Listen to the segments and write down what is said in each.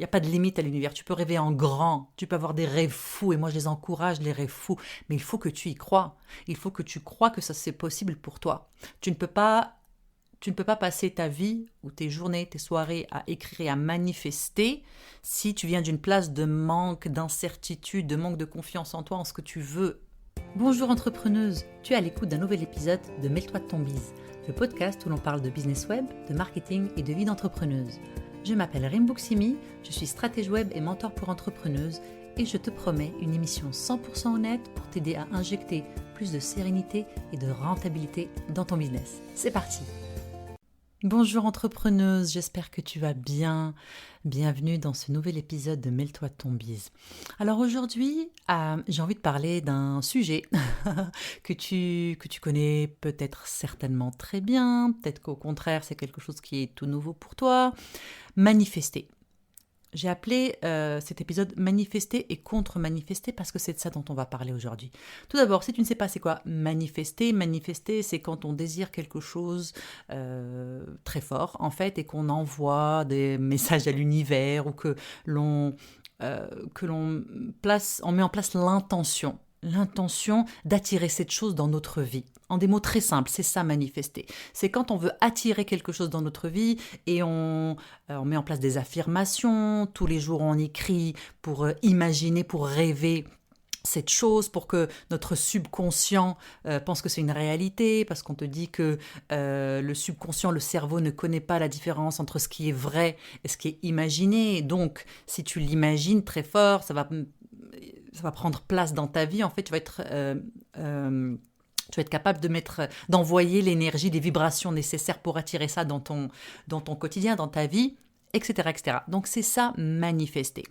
y a pas de limite à l'univers. Tu peux rêver en grand, tu peux avoir des rêves fous, et moi je les encourage, les rêves fous. Mais il faut que tu y crois. Il faut que tu crois que ça c'est possible pour toi. Tu ne peux pas, tu ne peux pas passer ta vie ou tes journées, tes soirées à écrire et à manifester si tu viens d'une place de manque, d'incertitude, de manque de confiance en toi, en ce que tu veux. Bonjour entrepreneuse, tu es à l'écoute d'un nouvel épisode de Mêle-toi de ton bise, le podcast où l'on parle de business web, de marketing et de vie d'entrepreneuse. Je m'appelle Rim Bouksimi, je suis stratège web et mentor pour entrepreneuses et je te promets une émission 100% honnête pour t'aider à injecter plus de sérénité et de rentabilité dans ton business. C'est parti! Bonjour entrepreneuse, j'espère que tu vas bien. Bienvenue dans ce nouvel épisode de Mêle-toi de ton bise. Alors aujourd'hui, j'ai envie de parler d'un sujet que tu connais peut-être certainement très bien, peut-être qu'au contraire c'est quelque chose qui est tout nouveau pour toi. Manifester. J'ai appelé cet épisode Manifester et contre-manifester parce que c'est de ça dont on va parler aujourd'hui. Tout d'abord, si tu ne sais pas c'est quoi manifester, manifester c'est quand on désire quelque chose très fort en fait et qu'on envoie des messages à l'univers ou que l'on on met en place l'intention d'attirer cette chose dans notre vie. En des mots très simples, c'est ça manifester. C'est quand on veut attirer quelque chose dans notre vie et on met en place des affirmations, tous les jours on écrit pour imaginer, pour rêver cette chose, pour que notre subconscient pense que c'est une réalité, parce qu'on te dit que le subconscient, le cerveau ne connaît pas la différence entre ce qui est vrai et ce qui est imaginé. Donc, si tu l'imagines très fort, ça va prendre place dans ta vie. En fait, tu vas être capable d'envoyer l'énergie, des vibrations nécessaires pour attirer ça dans ton quotidien, dans ta vie, etc., etc. Donc, c'est ça, manifester.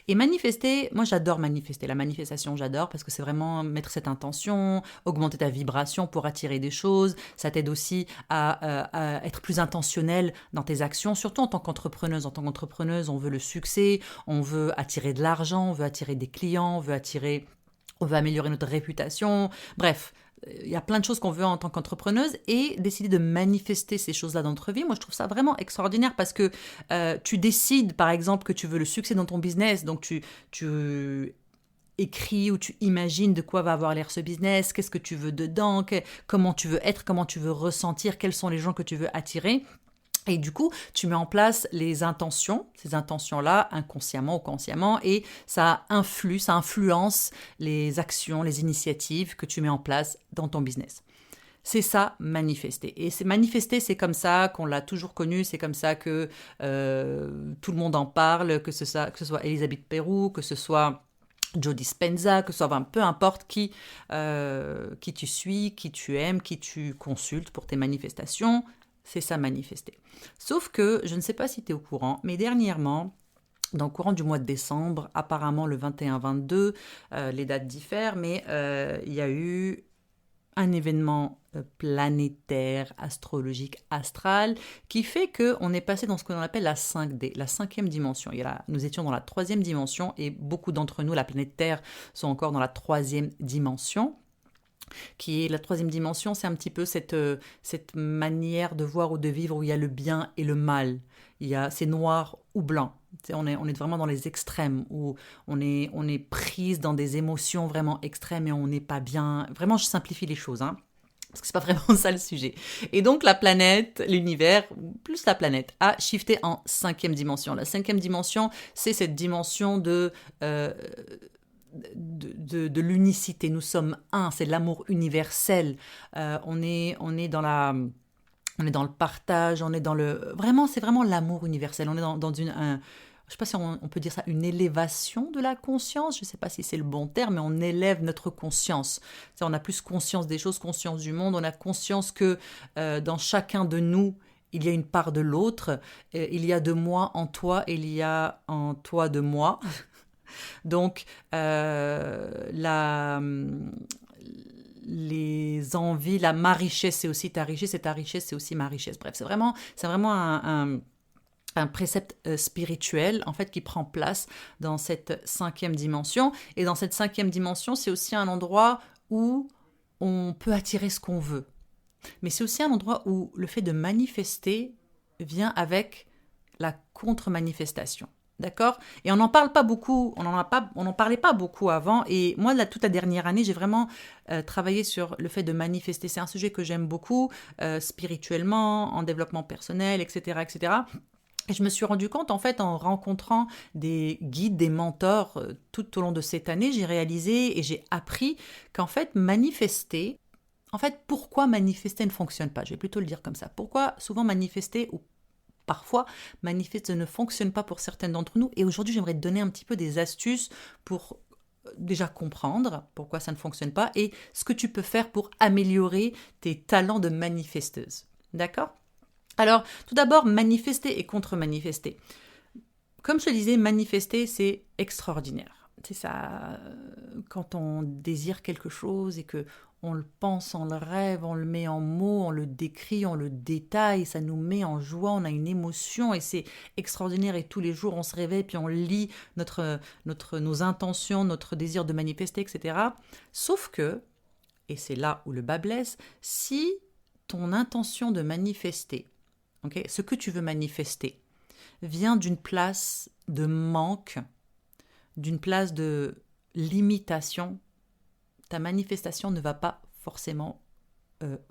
Et manifester, moi j'adore manifester. La manifestation, j'adore parce que c'est vraiment mettre cette intention, augmenter ta vibration pour attirer des choses. Ça t'aide aussi à être plus intentionnel dans tes actions, surtout en tant qu'entrepreneuse. En tant qu'entrepreneuse, on veut le succès, on veut attirer de l'argent, on veut attirer des clients, on veut améliorer notre réputation. Bref, il y a plein de choses qu'on veut en tant qu'entrepreneuse et décider de manifester ces choses-là dans notre vie. Moi, je trouve ça vraiment extraordinaire parce que tu décides, par exemple, que tu veux le succès dans ton business. Donc, tu écris ou tu imagines de quoi va avoir l'air ce business, qu'est-ce que tu veux dedans, comment tu veux être, comment tu veux ressentir, quels sont les gens que tu veux attirer. Et du coup, tu mets en place ces intentions-là, inconsciemment ou consciemment, et ça influence les actions, les initiatives que tu mets en place dans ton business. C'est ça, manifester. Et manifester, c'est comme ça qu'on l'a toujours connu, c'est comme ça que tout le monde en parle, que ce soit Elisabeth Perroux, que ce soit Joe Dispenza, que ce soit peu importe qui tu suis, qui tu aimes, qui tu consultes pour tes manifestations. C'est ça, manifester. Sauf que, je ne sais pas si tu es au courant, mais dernièrement, dans le courant du mois de décembre, apparemment le 21-22, les dates diffèrent, mais il y a eu un événement planétaire, astrologique, astral, qui fait qu'on est passé dans ce qu'on appelle la 5D, la cinquième dimension. Nous étions dans la troisième dimension et beaucoup d'entre nous, la planète Terre, sont encore dans la troisième dimension. Qui est la troisième dimension, c'est un petit peu cette manière de voir ou de vivre où il y a le bien et le mal. C'est noir ou blanc. On est vraiment dans les extrêmes, où on est prise dans des émotions vraiment extrêmes et on n'est pas bien. Vraiment, je simplifie les choses, hein, parce que c'est pas vraiment ça le sujet. Et donc la planète, l'univers, plus la planète, a shifté en cinquième dimension. La cinquième dimension, c'est cette dimension de l'unicité. Nous sommes un, c'est l'amour universel. On est dans le partage, c'est vraiment l'amour universel. On est dans je ne sais pas si on peut dire ça, une élévation de la conscience. Je ne sais pas si c'est le bon terme, mais on élève notre conscience. On a plus conscience des choses, conscience du monde. On a conscience que dans chacun de nous, il y a une part de l'autre. Il y a de moi en toi, et il y a en toi de moi. Donc, les envies, ma richesse, c'est aussi ta richesse, et ta richesse, c'est aussi ma richesse. Bref, c'est vraiment un précepte spirituel, en fait, qui prend place dans cette cinquième dimension. Et dans cette cinquième dimension, c'est aussi un endroit où on peut attirer ce qu'on veut. Mais c'est aussi un endroit où le fait de manifester vient avec la contre-manifestation. D'accord? Et on n'en parle pas beaucoup, on n'en parlait pas beaucoup avant. Et moi, toute la dernière année, j'ai vraiment travaillé sur le fait de manifester. C'est un sujet que j'aime beaucoup, spirituellement, en développement personnel, etc., etc. Et je me suis rendu compte, en fait, en rencontrant des guides, des mentors tout au long de cette année, j'ai réalisé et j'ai appris qu'en fait, manifester, en fait, pourquoi manifester ne fonctionne pas? Je vais plutôt le dire comme ça. Pourquoi souvent manifester ou parfois, manifester ne fonctionne pas pour certaines d'entre nous. Et aujourd'hui, j'aimerais te donner un petit peu des astuces pour déjà comprendre pourquoi ça ne fonctionne pas et ce que tu peux faire pour améliorer tes talents de manifesteuse. D'accord? Alors, tout d'abord, manifester et contre-manifester. Comme je te disais, manifester, c'est extraordinaire. C'est ça, quand on désire quelque chose et que on le pense, on le rêve, on le met en mots, on le décrit, on le détaille, ça nous met en joie, on a une émotion et c'est extraordinaire. Et tous les jours, on se réveille puis on lit nos intentions, notre désir de manifester, etc. Sauf que, et c'est là où le bas blesse, si ton intention de manifester, okay, ce que tu veux manifester, vient d'une place de manque, d'une place de limitation, ta manifestation ne va pas forcément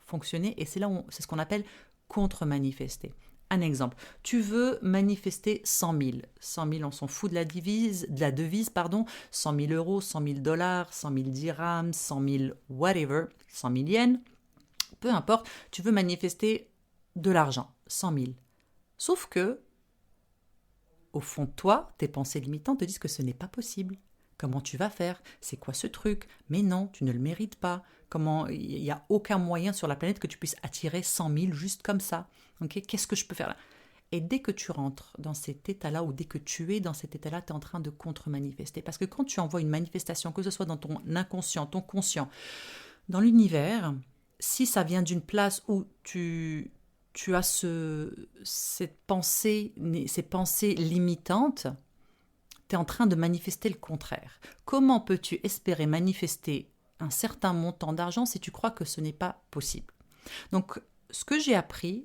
fonctionner. Et c'est là où c'est ce qu'on appelle contre-manifester. Un exemple, tu veux manifester 100 000. 100 000, on s'en fout de la devise, pardon. 100 000 euros, 100 000 dollars, 100 000 dirhams, 100 000 whatever, 100 000 yens. Peu importe, tu veux manifester de l'argent, 100 000. Sauf que, au fond de toi, tes pensées limitantes te disent que ce n'est pas possible. Comment tu vas faire? C'est quoi ce truc? Mais non, tu ne le mérites pas. Comment? Il n'y a aucun moyen sur la planète que tu puisses attirer 100 000 juste comme ça. Okay? Qu'est-ce que je peux faire là? Et dès que tu rentres dans cet état-là, ou dès que tu es dans cet état-là, tu es en train de contre-manifester. Parce que quand tu envoies une manifestation, que ce soit dans ton inconscient, ton conscient, dans l'univers, si ça vient d'une place où tu as ces pensées limitantes, tu es en train de manifester le contraire. Comment peux-tu espérer manifester un certain montant d'argent si tu crois que ce n'est pas possible? Donc, ce que j'ai appris,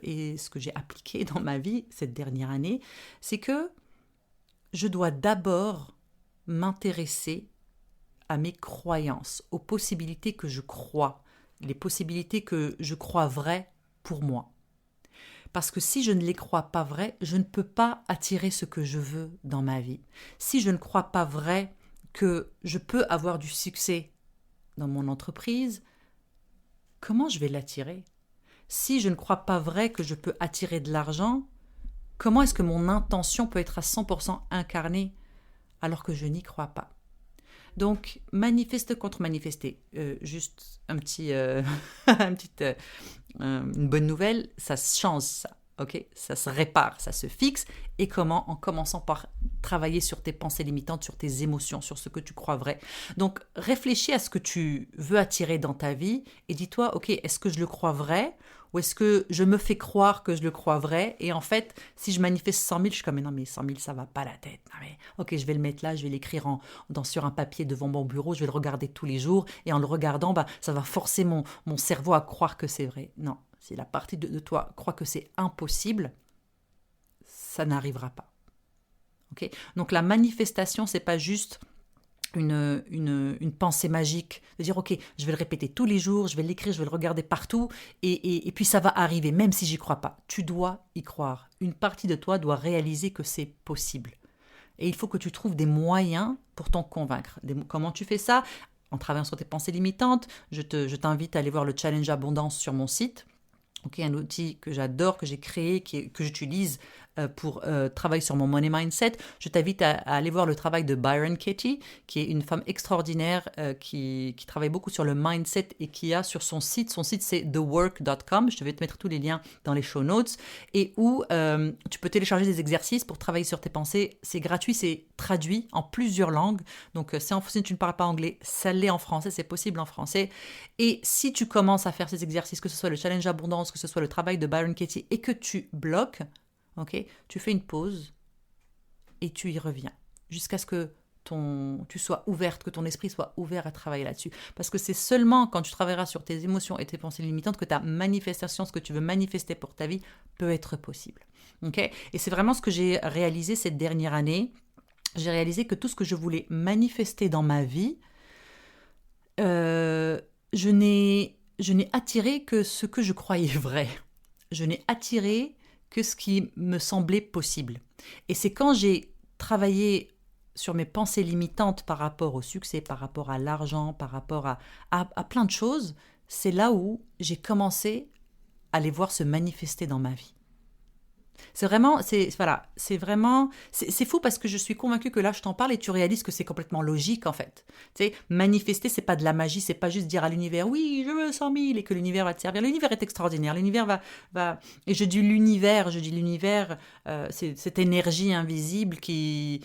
et ce que j'ai appliqué dans ma vie cette dernière année, c'est que je dois d'abord m'intéresser à mes croyances, aux possibilités que je crois, les possibilités que je crois vraies pour moi. Parce que si je ne les crois pas vraies, je ne peux pas attirer ce que je veux dans ma vie. Si je ne crois pas vrai que je peux avoir du succès dans mon entreprise, comment je vais l'attirer? Si je ne crois pas vrai que je peux attirer de l'argent, comment est-ce que mon intention peut être à 100% incarnée alors que je n'y crois pas? Donc, manifeste contre manifester. Juste une bonne nouvelle, ça se change ça. Okay, ça se répare, ça se fixe. Et comment? En commençant par travailler sur tes pensées limitantes, sur tes émotions, sur ce que tu crois vrai. Donc, réfléchis à ce que tu veux attirer dans ta vie et dis-toi, ok, est-ce que je le crois vrai ou est-ce que je me fais croire que je le crois vrai? Et en fait, si je manifeste 100 000, je suis comme, mais non, mais 100 000, ça va pas la tête. Non, mais, ok, je vais le mettre là, je vais l'écrire sur un papier devant mon bureau, je vais le regarder tous les jours. Et en le regardant, ça va forcer mon cerveau à croire que c'est vrai. Non. Si la partie de toi croit que c'est impossible, ça n'arrivera pas. Okay? Donc la manifestation, c'est pas juste une pensée magique, de dire ok, je vais le répéter tous les jours, je vais l'écrire, je vais le regarder partout, et puis ça va arriver, même si j'y crois pas. Tu dois y croire. Une partie de toi doit réaliser que c'est possible. Et il faut que tu trouves des moyens pour t'en convaincre. Comment tu fais ça? En travaillant sur tes pensées limitantes. Je t'invite à aller voir le Challenge Abondance sur mon site. Okay, un outil que j'adore, que j'ai créé, que j'utilise pour travailler sur mon money mindset. Je t'invite à aller voir le travail de Byron Katie, qui est une femme extraordinaire qui travaille beaucoup sur le mindset et qui a sur son site c'est thework.com, je vais te mettre tous les liens dans les show notes, et où tu peux télécharger des exercices pour travailler sur tes pensées. C'est gratuit, c'est traduit en plusieurs langues, donc si tu ne parles pas anglais, ça l'est en français, c'est possible en français. Et si tu commences à faire ces exercices, que ce soit le challenge abondance, que ce soit le travail de Byron Katie, et que tu bloques, okay, tu fais une pause et tu y reviens jusqu'à ce que tu sois ouverte, que ton esprit soit ouvert à travailler là-dessus. Parce que c'est seulement quand tu travailleras sur tes émotions et tes pensées limitantes que ta manifestation, ce que tu veux manifester pour ta vie, peut être possible. Okay? Et c'est vraiment ce que j'ai réalisé cette dernière année. J'ai réalisé que tout ce que je voulais manifester dans ma vie, je n'ai attiré que ce que je croyais vrai. Je n'ai attiré que ce qui me semblait possible. Et c'est quand j'ai travaillé sur mes pensées limitantes par rapport au succès, par rapport à l'argent, par rapport à plein de choses, c'est là où j'ai commencé à les voir se manifester dans ma vie. C'est fou parce que je suis convaincue que là, je t'en parle et tu réalises que c'est complètement logique en fait. Tu sais, manifester, c'est pas de la magie, c'est pas juste dire à l'univers, oui, je veux 100 000 et que l'univers va te servir. L'univers est extraordinaire, l'univers et je dis l'univers, c'est cette énergie invisible qui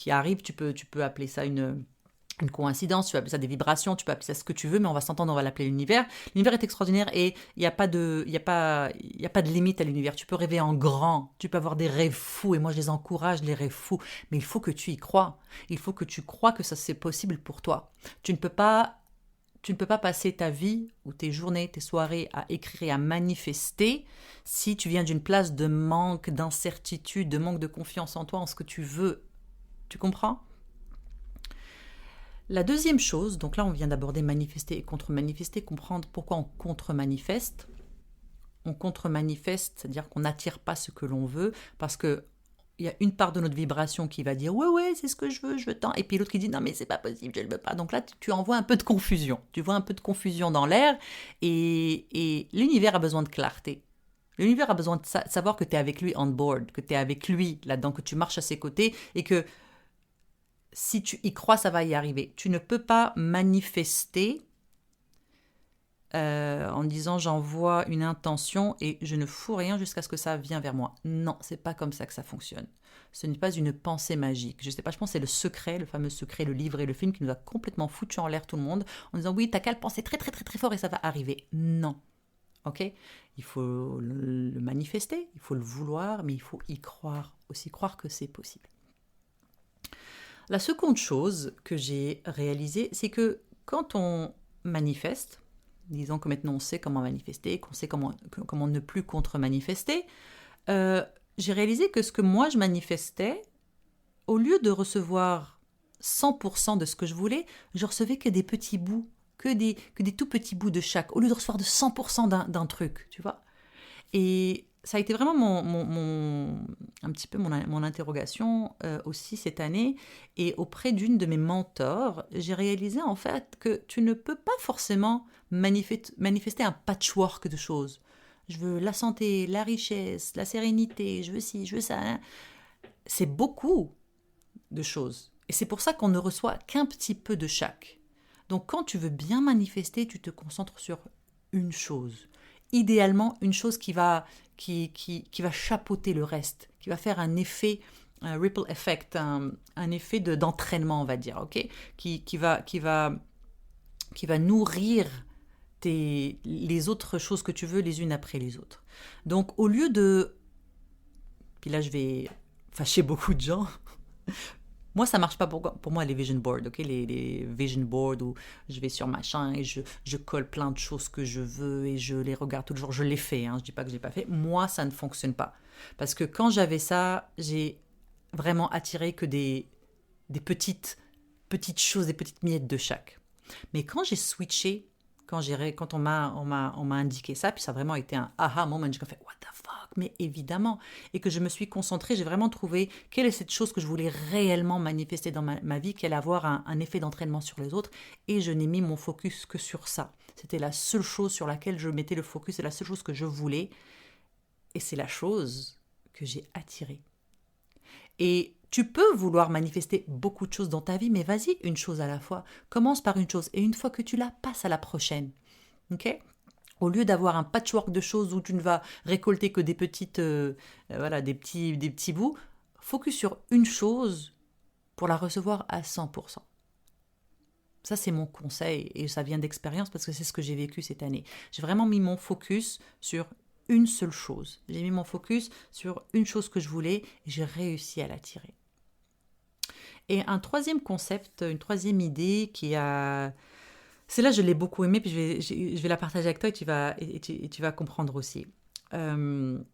arrive, tu peux appeler ça une coïncidence, tu peux appeler ça des vibrations, tu peux appeler ça ce que tu veux, mais on va s'entendre, on va l'appeler l'univers. L'univers est extraordinaire et il n'y a pas de limite à l'univers. Tu peux rêver en grand, tu peux avoir des rêves fous et moi je les encourage, les rêves fous, mais il faut que tu y crois. Il faut que tu crois que ça c'est possible pour toi. Tu ne peux pas passer ta vie ou tes journées, tes soirées à écrire et à manifester si tu viens d'une place de manque, d'incertitude, de manque de confiance en toi, en ce que tu veux. Tu comprends ? La deuxième chose, donc là on vient d'aborder manifester et contre-manifester, comprendre pourquoi on contre-manifeste. On contre-manifeste, c'est-à-dire qu'on n'attire pas ce que l'on veut, parce que il y a une part de notre vibration qui va dire ouais c'est ce que je veux tant, et puis l'autre qui dit non mais c'est pas possible, je ne le veux pas. Donc là tu envoies un peu de confusion, tu vois un peu de confusion dans l'air, et l'univers a besoin de clarté. L'univers a besoin de savoir que tu es avec lui on board, que tu es avec lui là-dedans, que tu marches à ses côtés et que si tu y crois, ça va y arriver. Tu ne peux pas manifester en disant j'envoie une intention et je ne fous rien jusqu'à ce que ça vienne vers moi. Non, c'est pas comme ça que ça fonctionne. Ce n'est pas une pensée magique. Je sais pas, je pense que c'est Le Secret, le fameux Secret, le livre et le film qui nous a complètement foutu en l'air tout le monde en disant oui, t'as qu'à le penser très très très très fort et ça va arriver. Non. Ok ? Il faut le manifester, il faut le vouloir, mais il faut y croire aussi, croire que c'est possible. La seconde chose que j'ai réalisée, c'est que quand on manifeste, disons que maintenant on sait comment manifester, qu'on sait comment ne plus contre-manifester, j'ai réalisé que ce que moi je manifestais, au lieu de recevoir 100% de ce que je voulais, je recevais que des petits bouts, que des tout petits bouts de chaque, au lieu de recevoir de 100% d'un truc, tu vois. Et ça a été vraiment un petit peu mon interrogation aussi cette année. Et auprès d'une de mes mentors, j'ai réalisé en fait que tu ne peux pas forcément manifester un patchwork de choses. Je veux la santé, la richesse, la sérénité, je veux ci, je veux ça. Hein. C'est beaucoup de choses. Et c'est pour ça qu'on ne reçoit qu'un petit peu de chaque. Donc quand tu veux bien manifester, tu te concentres sur une chose. Idéalement, une chose qui va chapeauter le reste, qui va faire un effet, un ripple effect, un effet d'entraînement, on va dire, ok, qui va nourrir les autres choses que tu veux les unes après les autres. Donc au lieu de... Puis là je vais fâcher beaucoup de gens. Moi, ça marche pas pour moi, les vision boards, ok? Les vision boards où je vais sur machin et je colle plein de choses que je veux et je les regarde tous les jours. Je l'ai fait, hein, je dis pas que je l'ai pas fait. Moi, ça ne fonctionne pas. Parce que quand j'avais ça, j'ai vraiment attiré que des petites choses, des petites miettes de chaque. Mais quand j'ai switché, quand on m'a indiqué ça, puis ça a vraiment été un aha moment, j'ai fait what the fuck, mais évidemment, et que je me suis concentrée, j'ai vraiment trouvé quelle est cette chose que je voulais réellement manifester dans ma vie, qui allait avoir un effet d'entraînement sur les autres, et je n'ai mis mon focus que sur ça. C'était la seule chose sur laquelle je mettais le focus, c'est la seule chose que je voulais, et c'est la chose que j'ai attirée. Et tu peux vouloir manifester beaucoup de choses dans ta vie, mais vas-y, une chose à la fois. Commence par une chose, et une fois que tu la passes à la prochaine. Ok ? Au lieu d'avoir un patchwork de choses où tu ne vas récolter que des petites, des petits bouts, focus sur une chose pour la recevoir à 100%. Ça, c'est mon conseil, et ça vient d'expérience parce que c'est ce que j'ai vécu cette année. J'ai vraiment mis mon focus sur une seule chose. J'ai mis mon focus sur une chose que je voulais et j'ai réussi à l'attirer. Et un troisième concept, une troisième idée qui a... Celle-là, je l'ai beaucoup aimée, puis je vais la partager avec toi et tu vas comprendre aussi. Une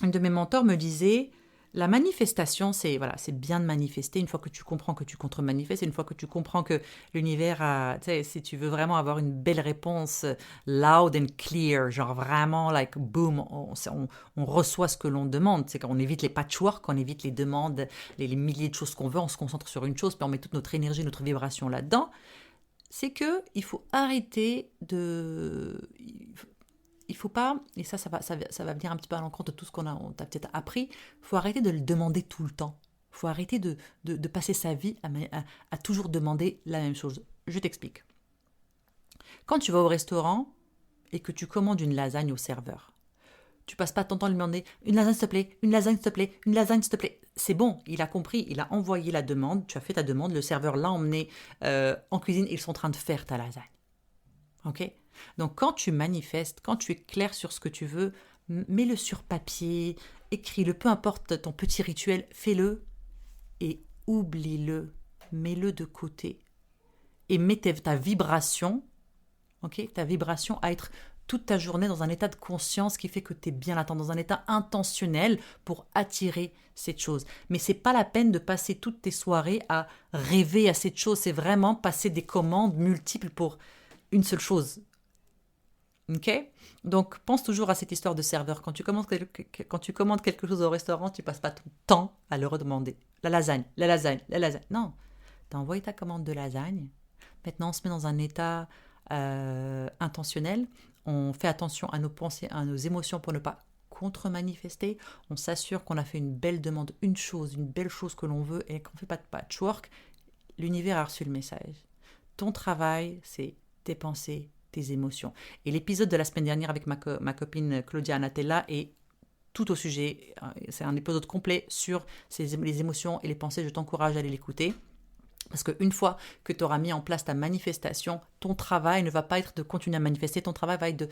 de mes mentors me disait, la manifestation, c'est bien de manifester une fois que tu comprends que tu contre-manifestes, une fois que tu comprends que l'univers a, tu sais, si tu veux vraiment avoir une belle réponse loud and clear, genre vraiment, like, boom, on reçoit ce que l'on demande, c'est qu'on évite les patchwork, on évite les demandes, les milliers de choses qu'on veut, on se concentre sur une chose, puis on met toute notre énergie, notre vibration là-dedans, c'est que il faut arrêter de... Il faut pas, et ça va venir un petit peu à l'encontre de tout ce on t'a peut-être appris, il faut arrêter de le demander tout le temps. Il faut arrêter de passer sa vie à toujours demander la même chose. Je t'explique. Quand tu vas au restaurant et que tu commandes une lasagne au serveur, tu passes pas ton temps à lui demander une lasagne s'il te plaît, une lasagne s'il te plaît, une lasagne s'il te plaît. C'est bon, il a compris, il a envoyé la demande, tu as fait ta demande, le serveur l'a emmené en cuisine, ils sont en train de faire ta lasagne. Ok ? Donc quand tu manifestes, quand tu es clair sur ce que tu veux, mets-le sur papier, écris-le, peu importe ton petit rituel, fais-le et oublie-le, mets-le de côté. Et mets ta vibration, ok, ta vibration à être toute ta journée dans un état de conscience qui fait que tu es bien là, dans un état intentionnel pour attirer cette chose. Mais c'est pas la peine de passer toutes tes soirées à rêver à cette chose, c'est vraiment passer des commandes multiples pour une seule chose. Ok ? Donc, pense toujours à cette histoire de serveur. Quand tu commandes quelque chose au restaurant, tu passes pas ton temps à le redemander. La lasagne, la lasagne, la lasagne. Non, tu as envoyé ta commande de lasagne. Maintenant, on se met dans un état intentionnel. On fait attention à nos pensées, à nos émotions pour ne pas contre-manifester. On s'assure qu'on a fait une belle demande, une belle chose que l'on veut et qu'on ne fait pas de patchwork. L'univers a reçu le message. Ton travail, c'est tes pensées, tes émotions. Et l'épisode de la semaine dernière avec ma copine Claudia Anatella est tout au sujet. C'est un épisode complet sur les émotions et les pensées. Je t'encourage à aller l'écouter. Parce qu'une fois que tu auras mis en place ta manifestation, ton travail ne va pas être de continuer à manifester, ton travail va être de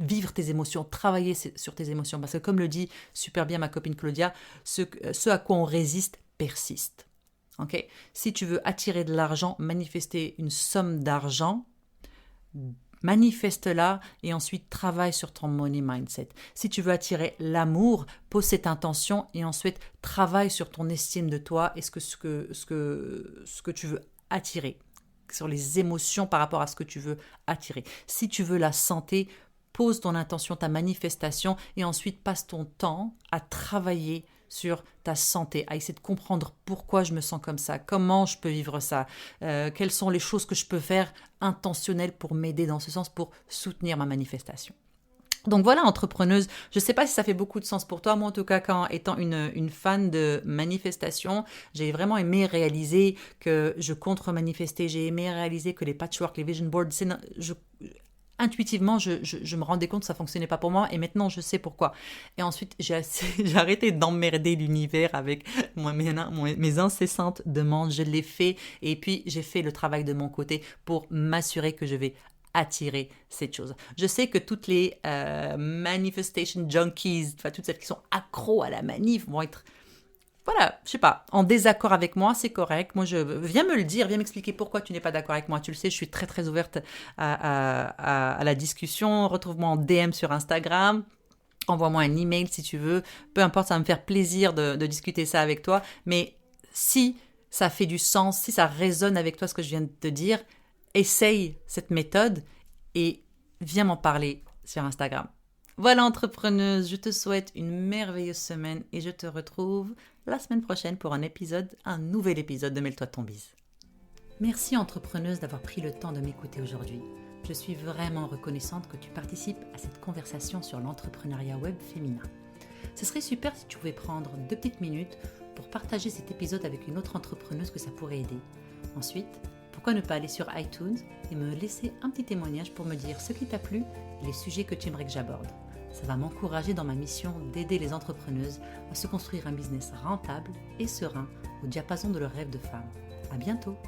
vivre tes émotions, travailler sur tes émotions. Parce que comme le dit super bien ma copine Claudia, ce à quoi on résiste persiste. Okay ? Si tu veux attirer de l'argent, manifester une somme d'argent, manifeste-la et ensuite travaille sur ton money mindset. Si tu veux attirer l'amour, pose cette intention et ensuite travaille sur ton estime de toi et ce que tu veux attirer, sur les émotions par rapport à ce que tu veux attirer. Si tu veux la santé, pose ton intention, ta manifestation et ensuite passe ton temps à travailler sur ta santé, à essayer de comprendre pourquoi je me sens comme ça, comment je peux vivre ça, quelles sont les choses que je peux faire intentionnelles pour m'aider dans ce sens, pour soutenir ma manifestation. Donc voilà, entrepreneuse, je ne sais pas si ça fait beaucoup de sens pour toi, moi en tout cas, étant une fan de manifestation, j'ai vraiment aimé réaliser que je contre-manifestais, j'ai aimé réaliser que les patchwork, les vision boards, intuitivement, je me rendais compte que ça ne fonctionnait pas pour moi et maintenant je sais pourquoi. Et ensuite, j'ai arrêté d'emmerder l'univers avec mes incessantes demandes. Je l'ai fait et puis j'ai fait le travail de mon côté pour m'assurer que je vais attirer cette chose. Je sais que toutes les manifestation junkies, enfin toutes celles qui sont accros à la manif vont être... Voilà, je sais pas, en désaccord avec moi, c'est correct. Moi, viens me le dire, viens m'expliquer pourquoi tu n'es pas d'accord avec moi. Tu le sais, je suis très très ouverte à la discussion. Retrouve-moi en DM sur Instagram. Envoie-moi un email si tu veux. Peu importe, ça va me faire plaisir de discuter ça avec toi. Mais si ça fait du sens, si ça résonne avec toi ce que je viens de te dire, essaye cette méthode et viens m'en parler sur Instagram. Voilà, entrepreneuse, je te souhaite une merveilleuse semaine et je te retrouve la semaine prochaine pour un nouvel épisode de Mêle-toi ton bise. Merci, entrepreneuse, d'avoir pris le temps de m'écouter aujourd'hui. Je suis vraiment reconnaissante que tu participes à cette conversation sur l'entrepreneuriat web féminin. Ce serait super si tu pouvais prendre 2 petites minutes pour partager cet épisode avec une autre entrepreneuse que ça pourrait aider. Ensuite, pourquoi ne pas aller sur iTunes et me laisser un petit témoignage pour me dire ce qui t'a plu et les sujets que tu aimerais que j'aborde. Ça va m'encourager dans ma mission d'aider les entrepreneuses à se construire un business rentable et serein au diapason de leurs rêves de femme. À bientôt!